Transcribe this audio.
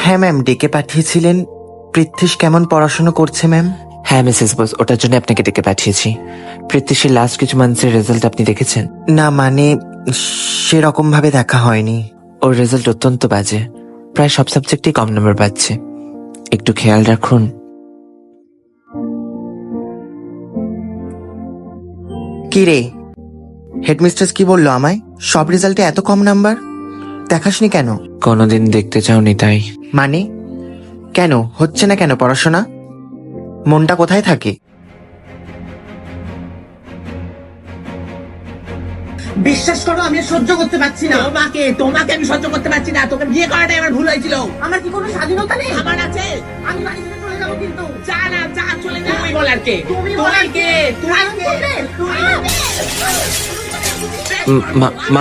হ্যাঁ ম্যাম, ডেকে পাঠিয়েছিলেন। পৃথ্বীশ কেমন পড়াশোনা করছে ম্যাম? হ্যাঁ মিসেস বোস, ওটার জন্য আপনাকে ডেকে পাঠিয়েছি। পৃথ্বীশের লাস্ট কিছু মান্থসের রেজাল্ট আপনি দেখেছেন? না মানে সেরকম ভাবে দেখা হয়নি। ওর রেজাল্ট অত্যন্ত বাজে, প্রায় সব সাবজেক্টেই কম নাম্বার পাচ্ছে। একটু খেয়াল রাখুন। কি রে, হেডমিস্ট্রেস কি বললো আমায়? সব রেজাল্টে এত কম নাম্বার? দেখাসনি কেন? কোনোদিন দেখতে চাওনি তাই। মানে কেন হচ্ছে না কেন পড়াশোনা? মনটা কোথায় থাকে? বিশ্বাস করো আমি আর সহ্য করতে পারছি না। তোমাকে আমি সহ্য করতে পারছি না। তোকে বিয়ে করাটাই আমার ভুল হয়েছিল। আমার কি কোনো স্বাধীনতা নেই? আমার আছে। আমি বাড়ি থেকে চলে যাবো কিন্তু। যা না, যা চলে যা। তুমি বলার কে? তুমি বলার কে? তুমি কে? মা